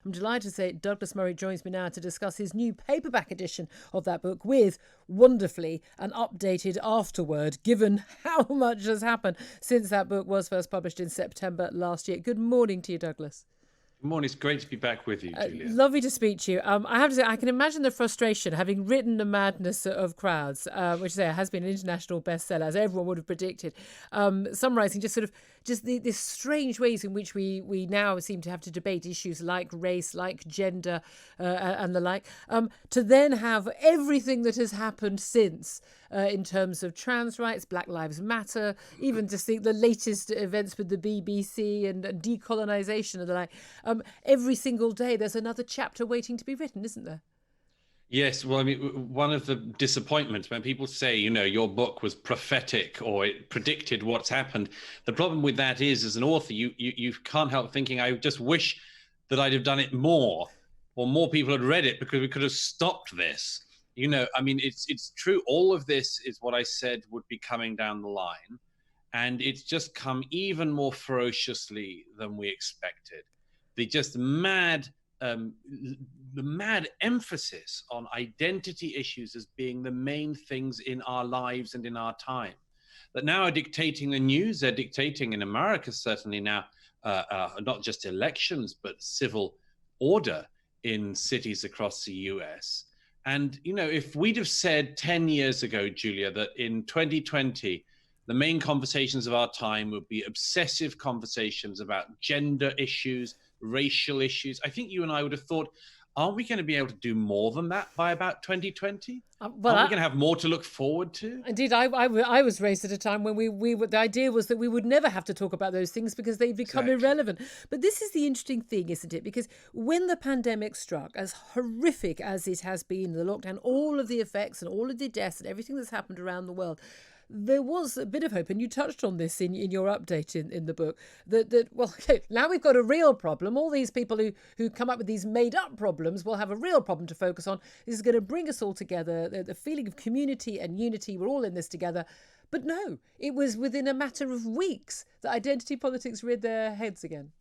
I'm delighted to say Douglas Murray joins me now to discuss his new paperback edition of that book with, wonderfully, an updated afterword, given how much has happened since that book was first published in September last year. Good morning to you, Douglas. Good morning. It's great to be back with you, Julia. Lovely to speak to you. I have to say, I can imagine the frustration having written The Madness of Crowds, which has been an international bestseller, as everyone would have predicted, summarising these strange ways in which we now seem to have to debate issues like race, like gender, and the like, to then have everything that has happened since in terms of trans rights, Black Lives Matter, even just the latest events with the BBC and decolonisation and the like. Every single day there's another chapter waiting to be written, isn't there? Yes, well, I mean, one of the disappointments when people say, your book was prophetic or it predicted what's happened, the problem with that is, as an author, you can't help thinking, I just wish that I'd have done it more, or more people had read it, because we could have stopped this. I mean, it's true. All of this is what I said would be coming down the line, and it's just come even more ferociously than we expected. The just mad emphasis on identity issues as being the main things in our lives and in our time, that now are dictating the news. They're dictating, in America certainly now, not just elections, but civil order in cities across the US. And, if we'd have said 10 years ago, Julia, that in 2020, the main conversations of our time would be obsessive conversations about gender issues, racial issues, I think you and I would have thought, aren't we going to be able to do more than that by about 2020? Aren't we going to have more to look forward to? Indeed, I was raised at a time when the idea was that we would never have to talk about those things because they become irrelevant. But this is the interesting thing, isn't it? Because when the pandemic struck, as horrific as it has been, the lockdown, all of the effects and all of the deaths and everything that's happened around the world, there was a bit of hope, and you touched on this in your update in the book, that now we've got a real problem. All these people who come up with these made-up problems will have a real problem to focus on. This is going to bring us all together, the feeling of community and unity. We're all in this together. But no, it was within a matter of weeks that identity politics reared their heads again.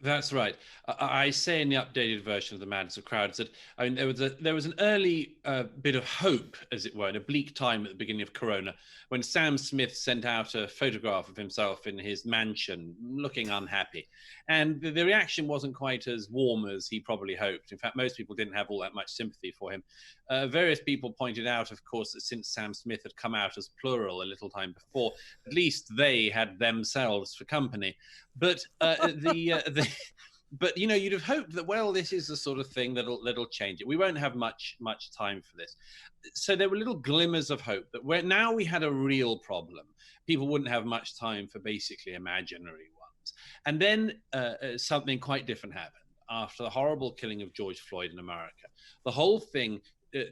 That's right. I say in the updated version of The Madness of Crowds that there was an early bit of hope, as it were, in a bleak time at the beginning of Corona, when Sam Smith sent out a photograph of himself in his mansion, looking unhappy. And the reaction wasn't quite as warm as he probably hoped. In fact, most people didn't have all that much sympathy for him. Various people pointed out, of course, that since Sam Smith had come out as plural a little time before, at least they had themselves for company. But but you'd have hoped that, well, this is the sort of thing that'll change it. We won't have much time for this. So there were little glimmers of hope that now we had a real problem. People wouldn't have much time for basically imaginary ones. And then something quite different happened after the horrible killing of George Floyd in America. The whole thing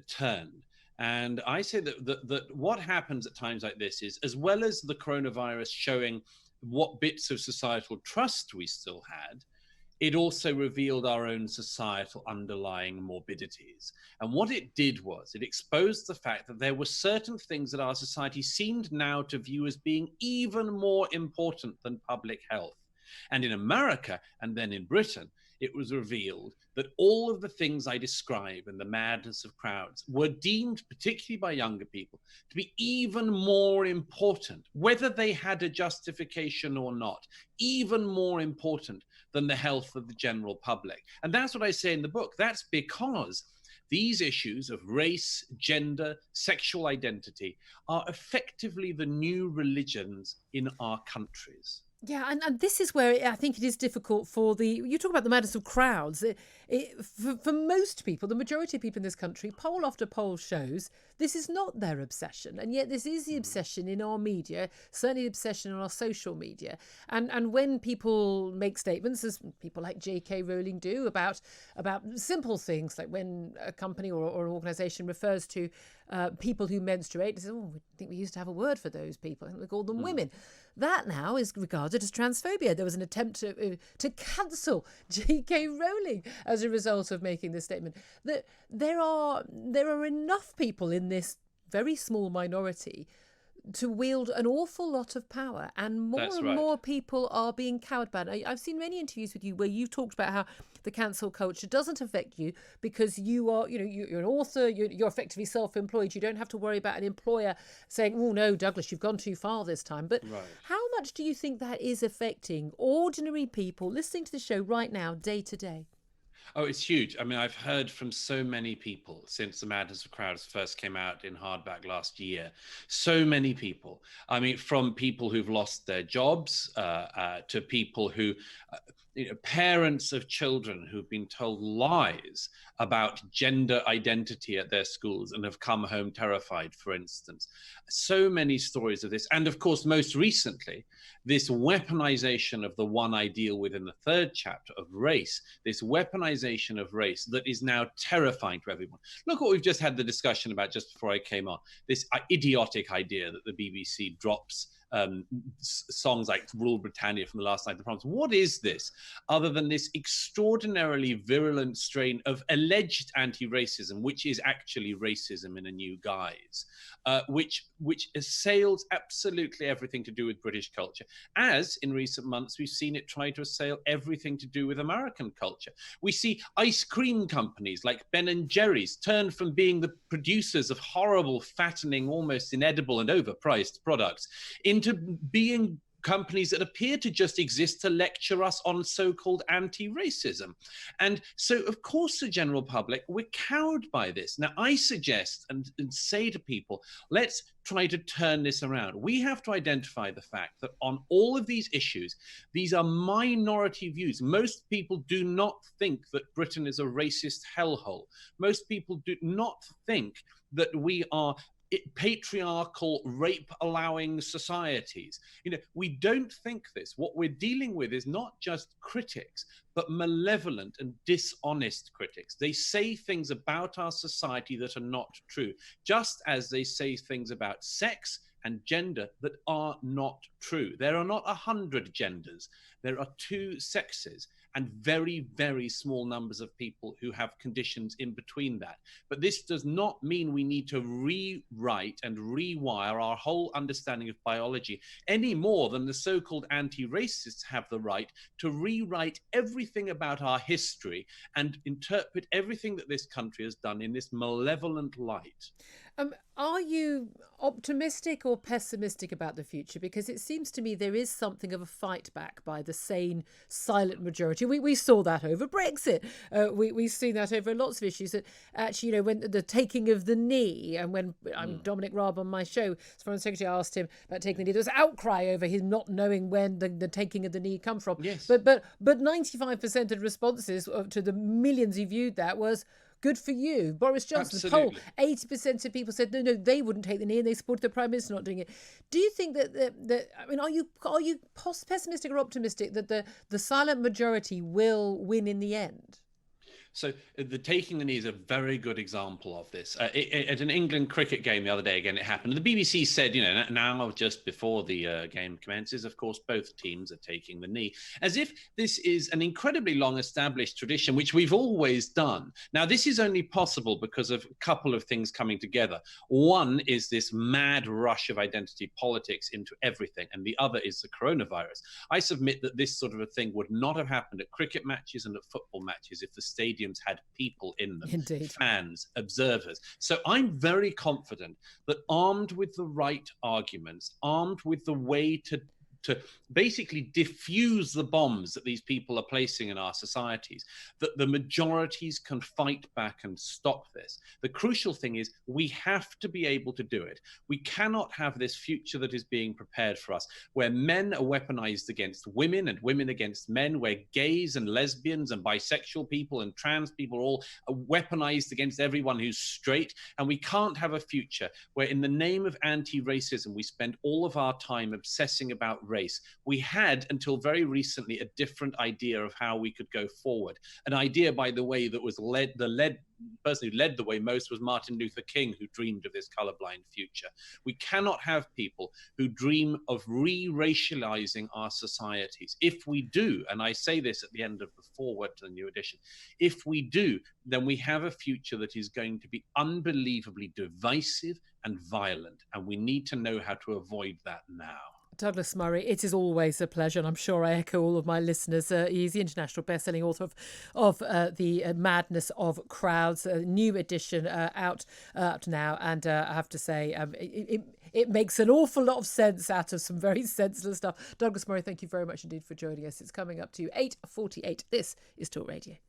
turned. And I say that what happens at times like this is, as well as the coronavirus showing what bits of societal trust we still had, it also revealed our own societal underlying morbidities. And what it did was it exposed the fact that there were certain things that our society seemed now to view as being even more important than public health. And in America, and then in Britain, it was revealed that all of the things I describe in The Madness of Crowds were deemed, particularly by younger people, to be even more important, whether they had a justification or not, even more important than the health of the general public. And that's what I say in the book. That's because these issues of race, gender, sexual identity are effectively the new religions in our countries. Yeah, and this is where I think it is difficult you talk about the madness of crowds. For most people, the majority of people in this country, poll after poll shows this is not their obsession. And yet this is the obsession in our media, certainly the obsession on our social media. And when people make statements, as people like J.K. Rowling do, about simple things, like when a company or an organisation refers to people who menstruate, they say, oh, I think we used to have a word for those people. I think we called them women. That now is regarded as transphobia. There was an attempt to cancel J.K. Rowling as a result of making this statement. That there are enough people in this very small minority to wield an awful lot of power, and more That's and right. more people are being cowed by it. I've seen many interviews with you where you've talked about how the cancel culture doesn't affect you because you are, you're an author, you're effectively self-employed. You don't have to worry about an employer saying, oh no, Douglas, you've gone too far this time. But Right. how much do you think that is affecting ordinary people listening to the show right now, day to day? Oh, it's huge. I mean, I've heard from so many people since The Madness of Crowds first came out in hardback last year. So many people. I mean, from people who've lost their jobs to people who, parents of children who've been told lies about gender identity at their schools and have come home terrified, for instance. So many stories of this. And of course, most recently, this weaponization of the one ideal within the third chapter of race, this weaponization of race that is now terrifying to everyone. Look what we've just had the discussion about just before I came on, this idiotic idea that the BBC drops songs like Rule Britannia from the Last Night of the Proms. What is this other than this extraordinarily virulent strain of alleged anti-racism, which is actually racism in a new guise, which assails absolutely everything to do with British culture, as in recent months we've seen it try to assail everything to do with American culture. We see ice cream companies like Ben and Jerry's turn from being the producers of horrible, fattening, almost inedible and overpriced products into being companies that appear to just exist to lecture us on so-called anti-racism. And so, of course, the general public, we're cowed by this. Now, I suggest and say to people, let's try to turn this around. We have to identify the fact that on all of these issues, these are minority views. Most people do not think that Britain is a racist hellhole. Most people do not think that we are patriarchal, rape-allowing societies. We don't think this. What we're dealing with is not just critics, but malevolent and dishonest critics. They say things about our society that are not true, just as they say things about sex and gender that are not true. There are not 100 genders. There are 2 sexes and very, very small numbers of people who have conditions in between that. But this does not mean we need to rewrite and rewire our whole understanding of biology any more than the so-called anti-racists have the right to rewrite everything about our history and interpret everything that this country has done in this malevolent light. Are you optimistic or pessimistic about the future? Because it seems to me there is something of a fight back by the sane, silent majority. We saw that over Brexit. We've seen that over lots of issues. That actually, when the taking of the knee, and when Dominic Raab on my show, as Foreign Secretary, asked him about taking the knee, there was outcry over his not knowing when the taking of the knee come from. Yes. But 95% of the responses to the millions who viewed that was, good for you. Boris Johnson, Absolutely. the poll, 80% of people said no, they wouldn't take the knee, and they supported the Prime Minister not doing it. Do you think that I mean, are you pessimistic or optimistic that the silent majority will win in the end? So the taking the knee is a very good example of this. At an England cricket game the other day, again, it happened. The BBC said, now just before the game commences, of course, both teams are taking the knee, as if this is an incredibly long established tradition, which we've always done. Now, this is only possible because of a couple of things coming together. One is this mad rush of identity politics into everything, and the other is the coronavirus. I submit that this sort of a thing would not have happened at cricket matches and at football matches if the stadiums had people in them. Indeed. Fans, observers. So I'm very confident that armed with the right arguments, armed with the way to basically diffuse the bombs that these people are placing in our societies, that the majorities can fight back and stop this. The crucial thing is we have to be able to do it. We cannot have this future that is being prepared for us, where men are weaponized against women and women against men, where gays and lesbians and bisexual people and trans people are all weaponized against everyone who's straight. And we can't have a future where in the name of anti-racism, we spend all of our time obsessing about race. We had, until very recently, a different idea of how we could go forward. An idea, by the way, that was the person who led the way most was Martin Luther King, who dreamed of this colorblind future. We cannot have people who dream of re-racializing our societies. If we do, and I say this at the end of the foreword to the new edition, if we do, then we have a future that is going to be unbelievably divisive and violent, and we need to know how to avoid that now. Douglas Murray, it is always a pleasure, and I'm sure I echo all of my listeners. He's the international best-selling author of The Madness of Crowds, a new edition out now, and I have to say it makes an awful lot of sense out of some very senseless stuff. Douglas Murray, thank you very much indeed for joining us. It's coming up to 8:48. This is Talk Radio.